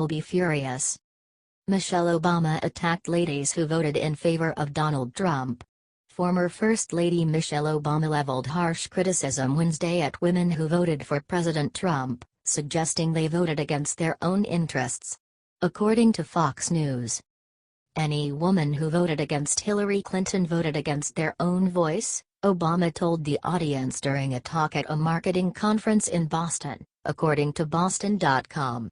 will be furious. Michelle Obama attacked ladies who voted in favor of Donald Trump. Former First Lady Michelle Obama leveled harsh criticism Wednesday at women who voted for President Trump, suggesting they voted against their own interests. According to Fox News, any woman who voted against Hillary Clinton voted against their own voice, Obama told the audience during a talk at a marketing conference in Boston, according to Boston.com.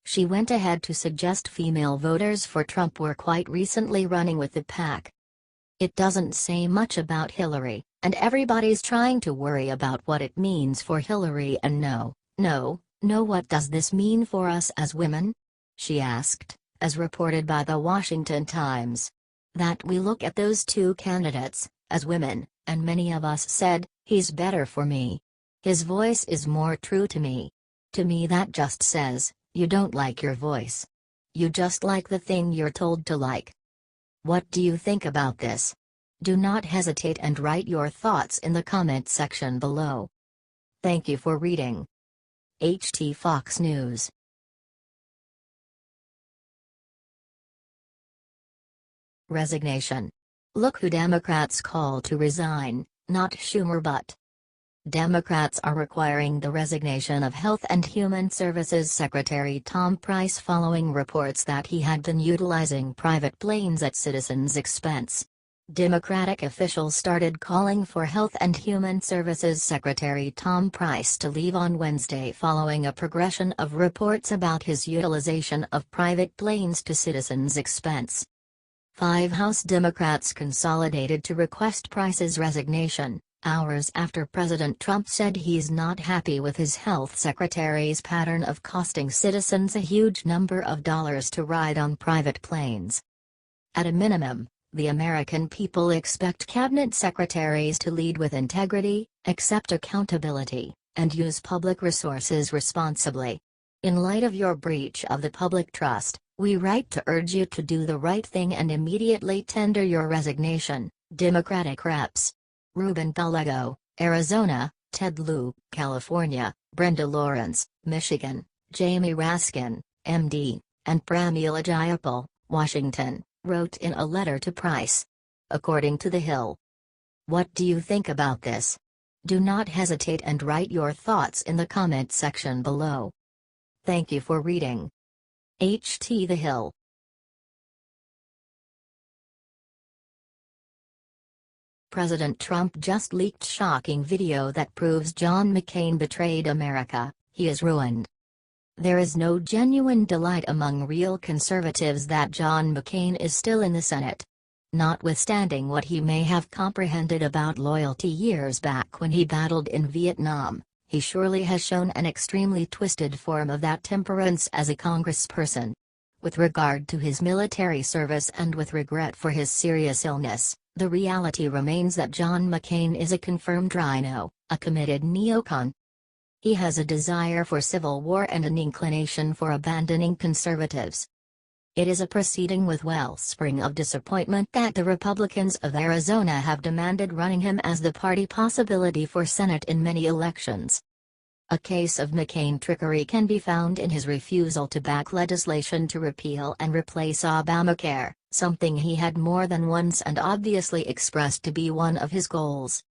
She went ahead to suggest female voters for Trump were quite recently running with the pack. It doesn't say much about Hillary, and everybody's trying to worry about what it means for Hillary and no, what does this mean for us as women? She asked, as reported by the Washington Times. That we look at those two candidates, as women, and many of us said, he's better for me. His voice is more true to me. To me that just says, you don't like your voice. You just like the thing you're told to like. What do you think about this? Do not hesitate and write your thoughts in the comment section below. Thank you for reading. HT Fox News. Resignation. Look who Democrats call to resign, not Schumer but. Democrats are requiring the resignation of Health and Human Services Secretary Tom Price following reports that he had been utilizing private planes at citizens' expense. Democratic officials started calling for Health and Human Services Secretary Tom Price to leave on Wednesday following a progression of reports about his utilization of private planes to citizens' expense. 5 House Democrats consolidated to request Price's resignation, hours after President Trump said he's not happy with his health secretary's pattern of costing citizens a huge number of dollars to ride on private planes. At a minimum, the American people expect cabinet secretaries to lead with integrity, accept accountability, and use public resources responsibly. In light of your breach of the public trust, we write to urge you to do the right thing and immediately tender your resignation, Democratic Reps. Ruben Gallego, Arizona, Ted Lieu, California, Brenda Lawrence, Michigan, Jamie Raskin, MD, and Pramila Jayapal, Washington, wrote in a letter to Price. According to The Hill. What do you think about this? Do not hesitate and write your thoughts in the comment section below. Thank you for reading. HT The Hill. President Trump just leaked shocking video that proves John McCain betrayed America, he is ruined. There is no genuine delight among real conservatives that John McCain is still in the Senate. Notwithstanding what he may have comprehended about loyalty years back when he battled in Vietnam, he surely has shown an extremely twisted form of that temperance as a congressperson. With regard to his military service and with regret for his serious illness, the reality remains that John McCain is a confirmed rhino, a committed neocon. He has a desire for civil war and an inclination for abandoning conservatives. It is a proceeding with wellspring of disappointment that the Republicans of Arizona have demanded running him as the party possibility for Senate in many elections. A case of McCain trickery can be found in his refusal to back legislation to repeal and replace Obamacare, something he had more than once and obviously expressed to be one of his goals.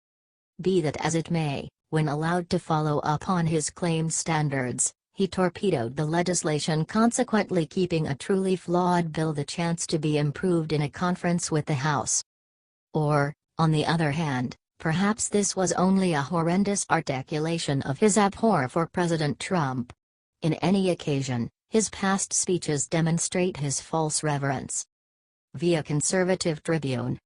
Be that as it may, when allowed to follow up on his claimed standards, he torpedoed the legislation, consequently keeping a truly flawed bill the chance to be improved in a conference with the House. Or, on the other hand, perhaps this was only a horrendous articulation of his abhor for President Trump. In any occasion, his past speeches demonstrate his false reverence. Via Conservative Tribune.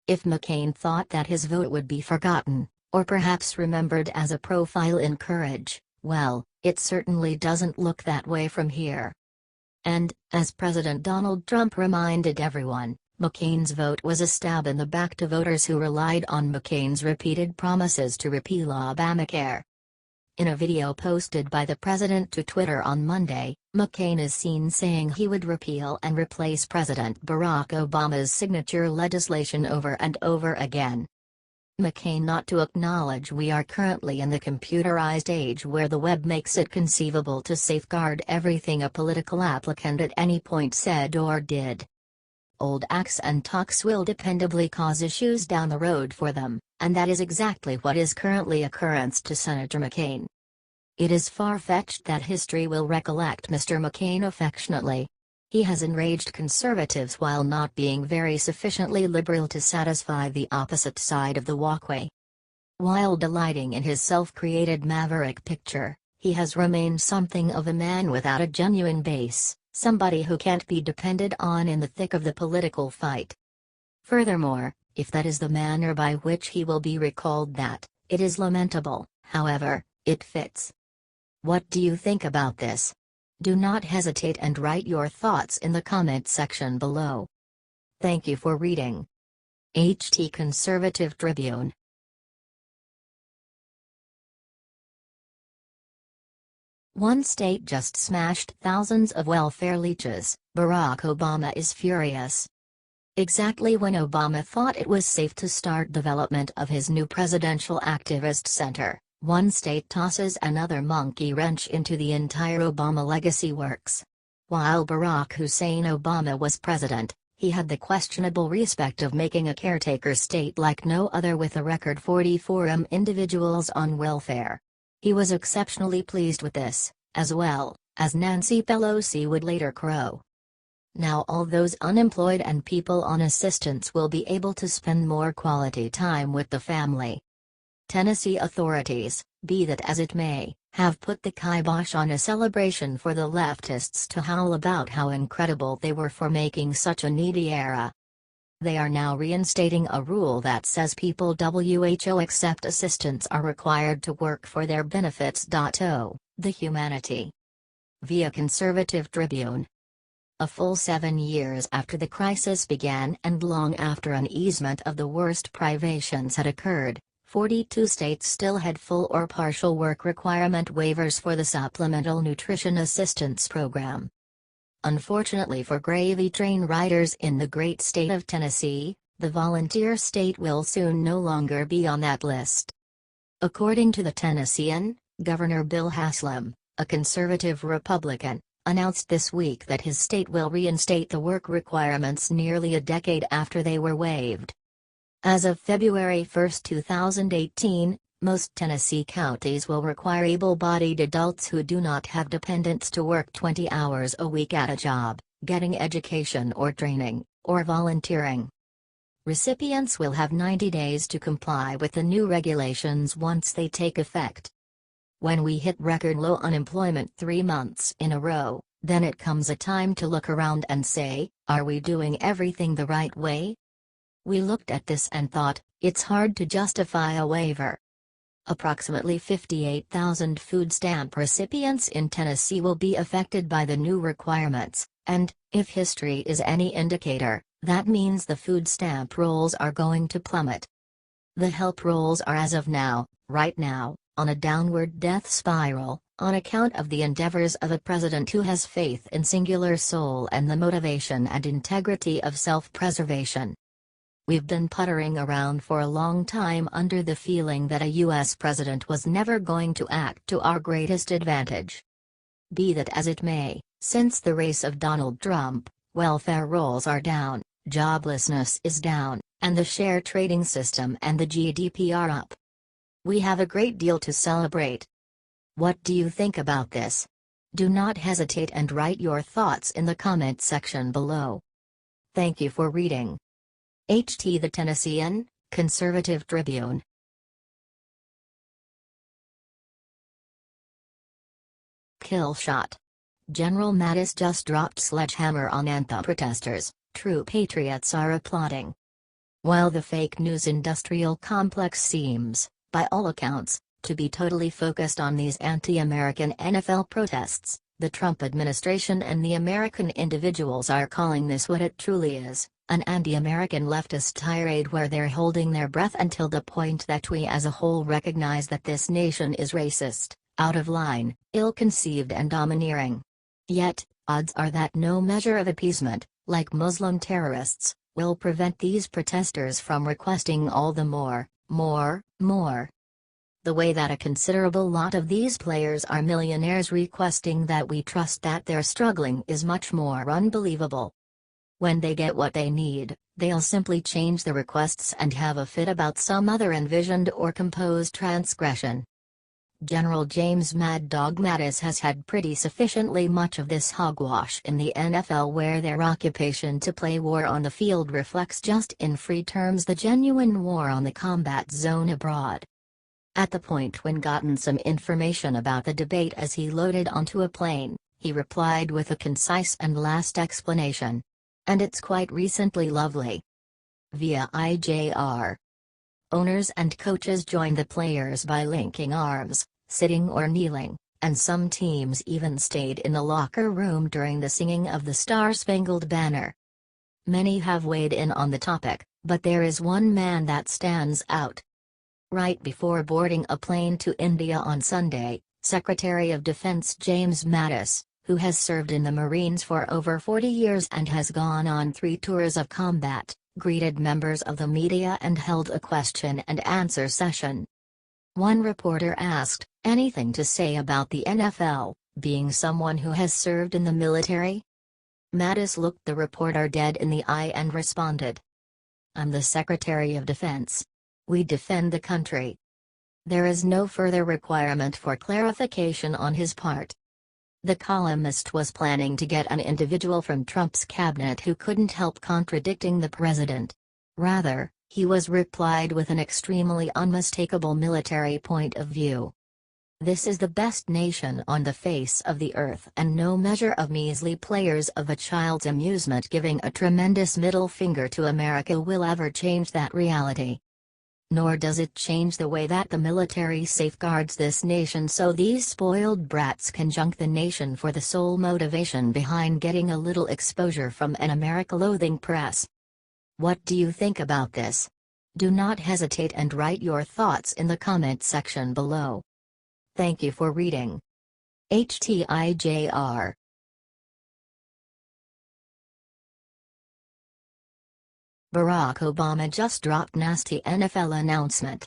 If McCain thought that his vote would be forgotten, or perhaps remembered as a profile in courage, well, it certainly doesn't look that way from here. And, as President Donald Trump reminded everyone, McCain's vote was a stab in the back to voters who relied on McCain's repeated promises to repeal Obamacare. In a video posted by the president to Twitter on Monday, McCain is seen saying he would repeal and replace President Barack Obama's signature legislation over and over again. McCain not to acknowledge we are currently in the computerized age where the web makes it conceivable to safeguard everything a political applicant at any point said or did. Old acts and talks will dependably cause issues down the road for them, and that is exactly what is currently occurring to Senator McCain. It is far-fetched that history will recollect Mr. McCain affectionately. He has enraged conservatives while not being very sufficiently liberal to satisfy the opposite side of the walkway. While delighting in his self-created maverick picture, he has remained something of a man without a genuine base, somebody who can't be depended on in the thick of the political fight. Furthermore, if that is the manner by which he will be recalled, that, it is lamentable, however, it fits. What do you think about this? Do not hesitate and write your thoughts in the comment section below. Thank you for reading. HT Conservative Tribune. One state just smashed thousands of welfare leeches. Barack Obama is furious. Exactly when Obama thought it was safe to start development of his new presidential activist center, one state tosses another monkey wrench into the entire Obama legacy works. While Barack Hussein Obama was president, he had the questionable respect of making a caretaker state like no other with a record 44 individuals on welfare. He was exceptionally pleased with this, as well, as Nancy Pelosi would later crow. Now all those unemployed and people on assistance will be able to spend more quality time with the family. Tennessee authorities, be that as it may, have put the kibosh on a celebration for the leftists to howl about how incredible they were for making such a needy era. They are now reinstating a rule that says people who accept assistance are required to work for their benefits. The humanity. Via Conservative Tribune. A full 7 years after the crisis began and long after an easement of the worst privations had occurred, 42 states still had full or partial work requirement waivers for the Supplemental Nutrition Assistance Program. Unfortunately for gravy train riders in the great state of Tennessee, the volunteer state will soon no longer be on that list. According to the Tennessean, Governor Bill Haslam, a conservative Republican, announced this week that his state will reinstate the work requirements nearly a decade after they were waived. As of February 1, 2018, most Tennessee counties will require able-bodied adults who do not have dependents to work 20 hours a week at a job, getting education or training, or volunteering. Recipients will have 90 days to comply with the new regulations once they take effect. When we hit record low unemployment 3 months in a row, then it comes a time to look around and say, are we doing everything the right way? We looked at this and thought, it's hard to justify a waiver. Approximately 58,000 food stamp recipients in Tennessee will be affected by the new requirements, and, if history is any indicator, that means the food stamp rolls are going to plummet. The help rolls are as of now, right now, on a downward death spiral, on account of the endeavors of a president who has faith in singular soul and the motivation and integrity of self-preservation. We've been puttering around for a long time under the feeling that a U.S. president was never going to act to our greatest advantage. Be that as it may, since the race of Donald Trump, welfare rolls are down, joblessness is down, and the share trading system and the GDP are up. We have a great deal to celebrate. What do you think about this? Do not hesitate and write your thoughts in the comment section below. Thank you for reading. HT The Tennessean, Conservative Tribune. Kill shot. General Mattis just dropped sledgehammer on Anthem protesters, true patriots are applauding. While the fake news industrial complex seems, by all accounts, to be totally focused on these anti-American NFL protests, the Trump administration and the American individuals are calling this what it truly is, an anti-American leftist tirade where they're holding their breath until the point that we as a whole recognize that this nation is racist, out of line, ill-conceived and domineering. Yet, odds are that no measure of appeasement, like Muslim terrorists, will prevent these protesters from requesting all the more, More. The way that a considerable lot of these players are millionaires requesting that we trust that they're struggling is much more unbelievable. When they get what they need, they'll simply change the requests and have a fit about some other envisioned or composed transgression. General James Mad Dog Mattis has had pretty sufficiently much of this hogwash in the NFL, where their occupation to play war on the field reflects just in free terms the genuine war on the combat zone abroad. At the point when gotten some information about the debate as he loaded onto a plane, he replied with a concise and last explanation. And it's quite recently lovely. Via IJR. Owners and coaches join the players by linking arms, sitting or kneeling, and some teams even stayed in the locker room during the singing of the Star-Spangled Banner. Many have weighed in on the topic, but there is one man that stands out. Right before boarding a plane to India on Sunday, Secretary of Defense James Mattis, who has served in the Marines for over 40 years and has gone on 3 tours of combat, greeted members of the media and held a question-and-answer session. One reporter asked, "Anything to say about the NFL, being someone who has served in the military?" Mattis looked the reporter dead in the eye and responded, "I'm the Secretary of Defense. We defend the country." There is no further requirement for clarification on his part. The columnist was planning to get an individual from Trump's cabinet who couldn't help contradicting the president. Rather, he was replied with an extremely unmistakable military point of view. This is the best nation on the face of the earth, and no measure of measly players of a child's amusement giving a tremendous middle finger to America will ever change that reality. Nor does it change the way that the military safeguards this nation so these spoiled brats can junk the nation for the sole motivation behind getting a little exposure from an America-loathing press. What do you think about this? Do not hesitate and write your thoughts in the comment section below. Thank you for reading. HTIJR. Barack Obama just dropped nasty NFL announcement.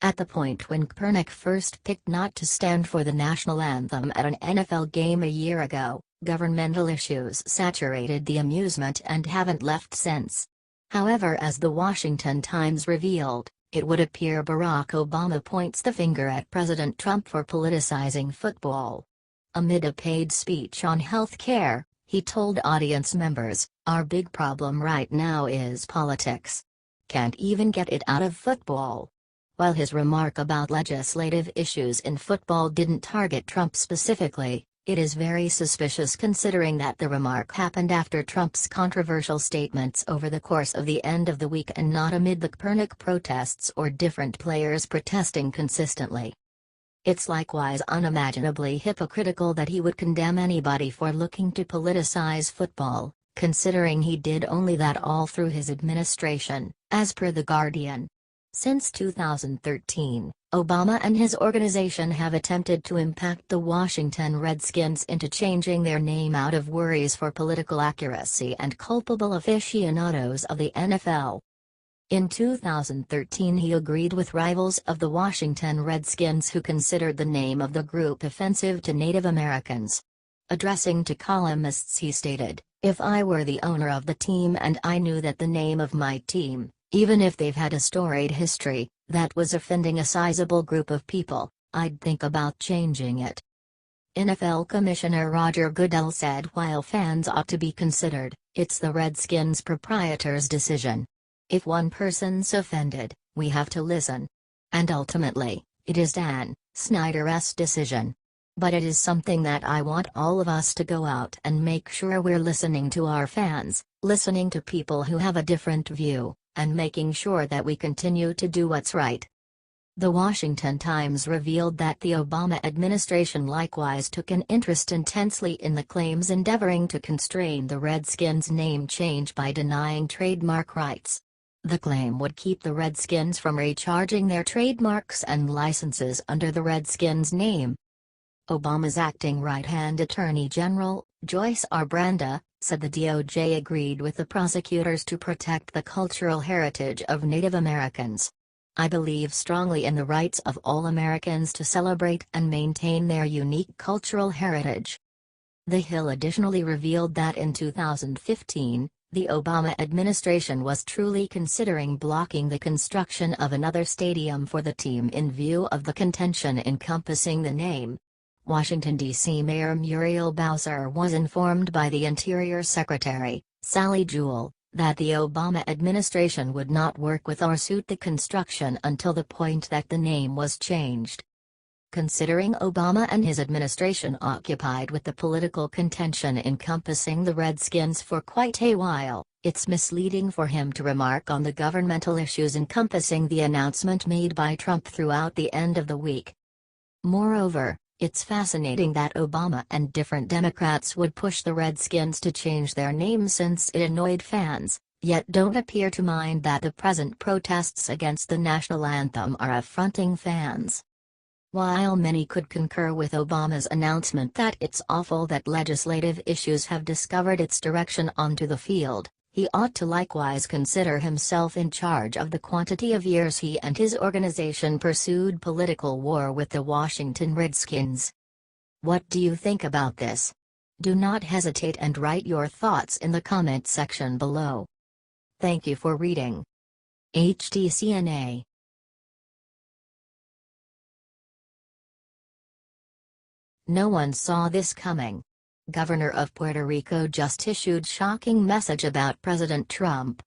At the point when Kaepernick first picked not to stand for the national anthem at an NFL game a year ago, governmental issues saturated the amusement and haven't left since. However, as the Washington Times revealed, it would appear Barack Obama points the finger at President Trump for politicizing football. Amid a paid speech on health care, he told audience members, "Our big problem right now is politics. Can't even get it out of football." While his remark about legislative issues in football didn't target Trump specifically, it is very suspicious considering that the remark happened after Trump's controversial statements over the course of the end of the week and not amid the Kaepernick protests or different players protesting consistently. It's likewise unimaginably hypocritical that he would condemn anybody for looking to politicize football, considering he did only that all through his administration, as per The Guardian. Since 2013, Obama and his organization have attempted to impact the Washington Redskins into changing their name out of worries for political accuracy and culpable aficionados of the NFL. In 2013 he agreed with rivals of the Washington Redskins who considered the name of the group offensive to Native Americans. Addressing to columnists he stated, "If I were the owner of the team and I knew that the name of my team, even if they've had a storied history, that was offending a sizable group of people, I'd think about changing it." NFL Commissioner Roger Goodell said while fans ought to be considered, it's the Redskins proprietors' decision. If one person's offended, we have to listen. And ultimately, it is Dan Snyder's decision. But it is something that I want all of us to go out and make sure we're listening to our fans, listening to people who have a different view, and making sure that we continue to do what's right. The Washington Times revealed that the Obama administration likewise took an interest intensely in the claims endeavoring to constrain the Redskins' name change by denying trademark rights. The claim would keep the Redskins from recharging their trademarks and licenses under the Redskins name. Obama's acting right-hand Attorney General, Joyce R. Branda, said the DOJ agreed with the prosecutors to protect the cultural heritage of Native Americans. I believe strongly in the rights of all Americans to celebrate and maintain their unique cultural heritage. The Hill additionally revealed that in 2015, the Obama administration was truly considering blocking the construction of another stadium for the team in view of the contention encompassing the name. Washington, D.C. Mayor Muriel Bowser was informed by the Interior Secretary, Sally Jewell, that the Obama administration would not work with or suit the construction until the point that the name was changed. Considering Obama and his administration occupied with the political contention encompassing the Redskins for quite a while, it's misleading for him to remark on the governmental issues encompassing the announcement made by Trump throughout the end of the week. Moreover, it's fascinating that Obama and different Democrats would push the Redskins to change their name since it annoyed fans, yet don't appear to mind that the present protests against the national anthem are affronting fans. While many could concur with Obama's announcement that it's awful that legislative issues have discovered its direction onto the field, he ought to likewise consider himself in charge of the quantity of years he and his organization pursued political war with the Washington Redskins. What do you think about this? Do not hesitate and write your thoughts in the comment section below. Thank you for reading. HTCNA. No one saw this coming. Governor of Puerto Rico just issued shocking message about President Trump.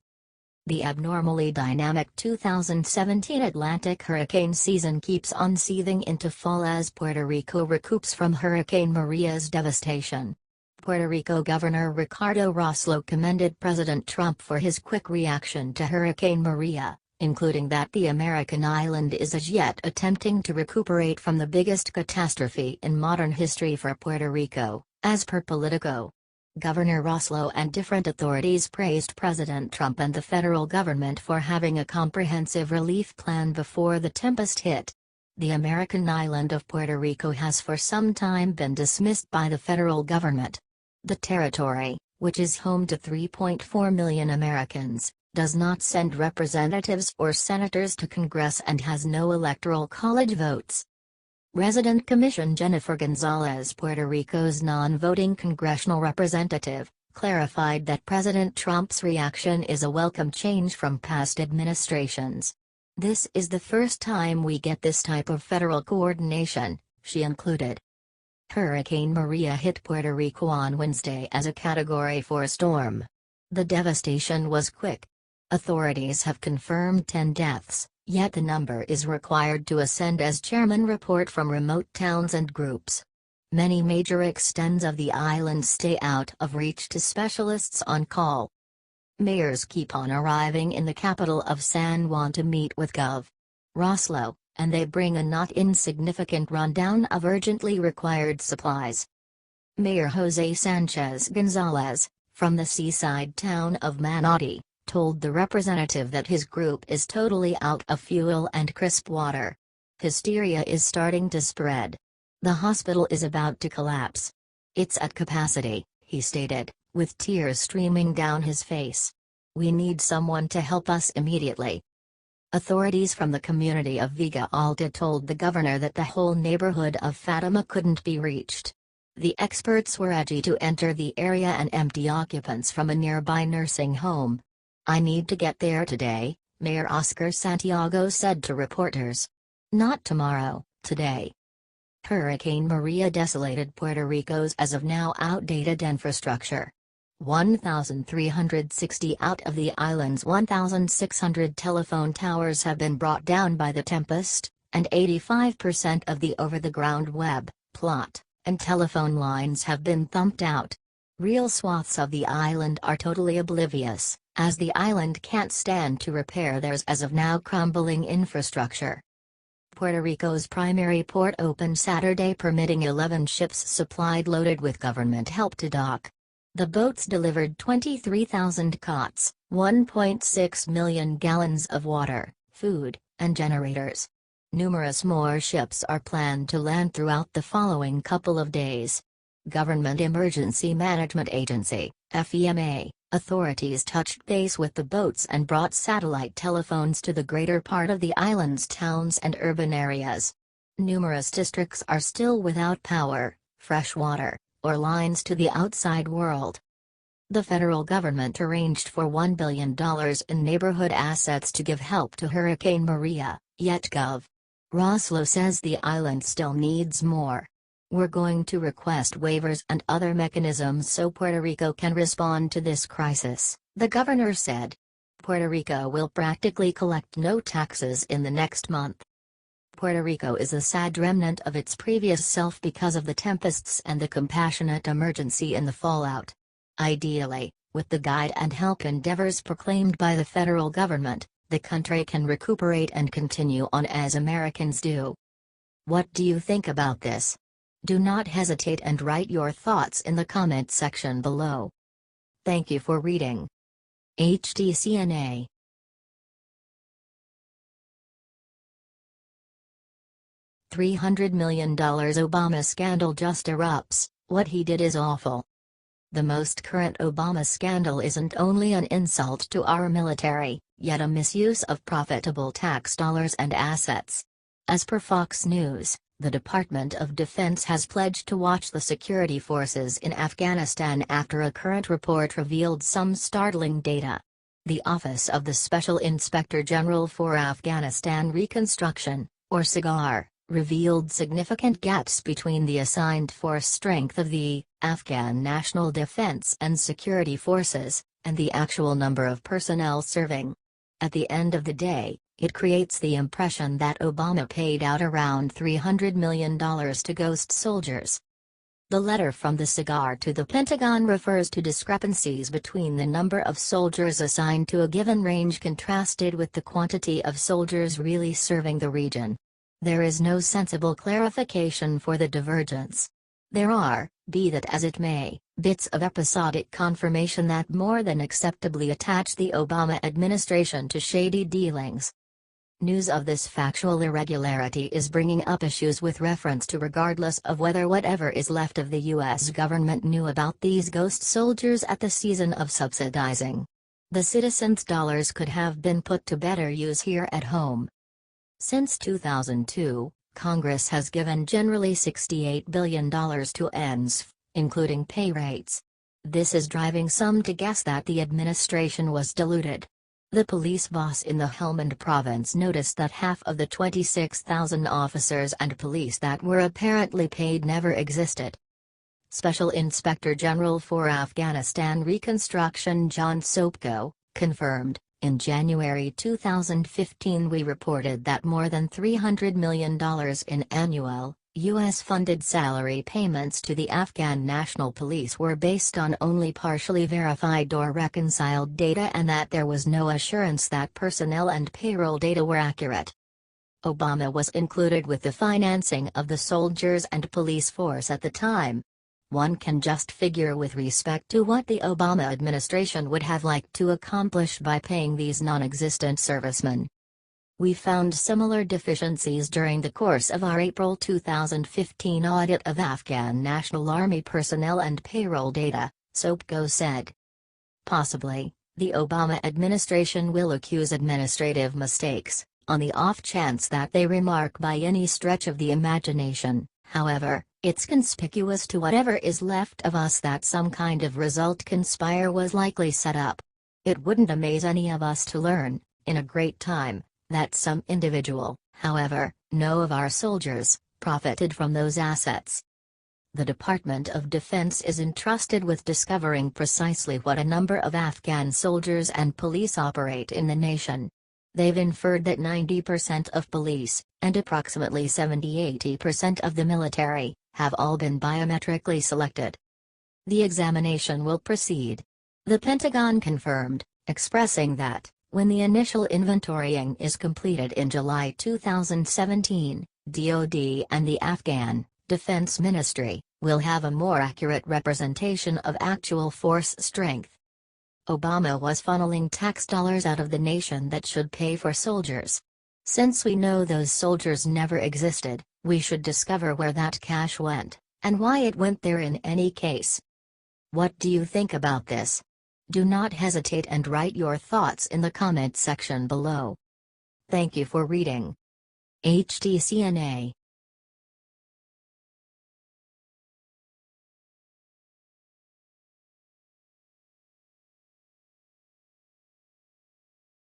The abnormally dynamic 2017 Atlantic hurricane season keeps on seething into fall as Puerto Rico recoups from Hurricane Maria's devastation. Puerto Rico Governor Ricardo Rossello commended President Trump for his quick reaction to Hurricane Maria, including that the American island is as yet attempting to recuperate from the biggest catastrophe in modern history for Puerto Rico, as per Politico. Governor Rossello and different authorities praised President Trump and the federal government for having a comprehensive relief plan before the tempest hit. The American island of Puerto Rico has for some time been dismissed by the federal government. The territory, which is home to 3.4 million Americans, does not send representatives or senators to Congress and has no electoral college votes. Resident Commission Jennifer Gonzalez, Puerto Rico's non-voting congressional representative, clarified that President Trump's reaction is a welcome change from past administrations. This is the first time we get this type of federal coordination, she included. Hurricane Maria hit Puerto Rico on Wednesday as a Category 4 storm. The devastation was quick. Authorities have confirmed 10 deaths, yet the number is required to ascend as chairmen report from remote towns and groups. Many major extents of the island stay out of reach to specialists on call. Mayors keep on arriving in the capital of San Juan to meet with Gov. Rossello, and they bring a not insignificant rundown of urgently required supplies. Mayor Jose Sanchez Gonzalez, from the seaside town of Manatí, told the representative that his group is totally out of fuel and crisp water. Hysteria is starting to spread. The hospital is about to collapse. It's at capacity, he stated, with tears streaming down his face. We need someone to help us immediately. Authorities from the community of Vega Alta told the governor that the whole neighborhood of Fatima couldn't be reached. The experts were edgy to enter the area and empty occupants from a nearby nursing home. I need to get there today, Mayor Oscar Santiago said to reporters. Not tomorrow, today. Hurricane Maria desolated Puerto Rico's as of now outdated infrastructure. 1,360 out of the island's 1,600 telephone towers have been brought down by the tempest, and 85% of the over-the-ground web, plot, and telephone lines have been thumped out. Real swaths of the island are totally oblivious, as the island can't stand to repair theirs as of now crumbling infrastructure. Puerto Rico's primary port opened Saturday, permitting 11 ships supplied loaded with government help to dock. The boats delivered 23,000 cots, 1.6 million gallons of water, food, and generators. Numerous more ships are planned to land throughout the following couple of days. Government Emergency Management Agency, FEMA, Authorities touched base with the boats and brought satellite telephones to the greater part of the island's towns and urban areas. Numerous districts are still without power, fresh water, or lines to the outside world. The federal government arranged for $1 billion in neighborhood assets to give help to Hurricane Maria, yet Gov. Roslow says the island still needs more. We're going to request waivers and other mechanisms so Puerto Rico can respond to this crisis, the governor said. Puerto Rico will practically collect no taxes in the next month. Puerto Rico is a sad remnant of its previous self because of the tempests and the compassionate emergency in the fallout. Ideally, with the guide and help endeavors proclaimed by the federal government, the country can recuperate and continue on as Americans do. What do you think about this? Do not hesitate and write your thoughts in the comment section below. Thank you for reading. HTCNA. $300 million Obama scandal just erupts. What he did is awful. The most current Obama scandal isn't only an insult to our military, yet a misuse of profitable tax dollars and assets. As per Fox News, the Department of Defense has pledged to watch the security forces in Afghanistan after a current report revealed some startling data. The Office of the Special Inspector General for Afghanistan Reconstruction, or SIGAR, revealed significant gaps between the assigned force strength of the Afghan National Defense and Security Forces, and the actual number of personnel serving. At the end of the day, it creates the impression that Obama paid out around $300 million to ghost soldiers. The letter from the SIGAR to the Pentagon refers to discrepancies between the number of soldiers assigned to a given range contrasted with the quantity of soldiers really serving the region. There is no sensible clarification for the divergence. There are, be that as it may, bits of episodic confirmation that more than acceptably attach the Obama administration to shady dealings. News of this factual irregularity is bringing up issues with reference to regardless of whether whatever is left of the U.S. government knew about these ghost soldiers at the season of subsidizing. The citizens' dollars could have been put to better use here at home. Since 2002, Congress has given generally $68 billion to ENSF, including pay rates. This is driving some to guess that the administration was deluded. The police boss in the Helmand province noticed that half of the 26,000 officers and police that were apparently paid never existed. Special Inspector General for Afghanistan Reconstruction John Sopko confirmed, in January 2015 we reported that more than $300 million in annual, U.S.-funded salary payments to the Afghan National Police were based on only partially verified or reconciled data and that there was no assurance that personnel and payroll data were accurate. Obama was included with the financing of the soldiers and police force at the time. One can just figure with respect to what the Obama administration would have liked to accomplish by paying these non-existent servicemen. We found similar deficiencies during the course of our April 2015 audit of Afghan National Army personnel and payroll data, Sopko said. Possibly, the Obama administration will accuse administrative mistakes, on the off chance that they remark by any stretch of the imagination. However, it's conspicuous to whatever is left of us that some kind of result conspire was likely set up. It wouldn't amaze any of us to learn, in a great time, that some individual, however, no of our soldiers, profited from those assets. The Department of Defense is entrusted with discovering precisely what a number of Afghan soldiers and police operate in the nation. They've inferred that 90% of police, and approximately 70–80% of the military, have all been biometrically selected. The examination will proceed. The Pentagon confirmed, expressing that, when the initial inventorying is completed in July 2017, DoD and the Afghan Defense Ministry will have a more accurate representation of actual force strength. Obama was funneling tax dollars out of the nation that should pay for soldiers. Since we know those soldiers never existed, we should discover where that cash went, and why it went there in any case. What do you think about this? Do not hesitate and write your thoughts in the comment section below. Thank you for reading. HTCNA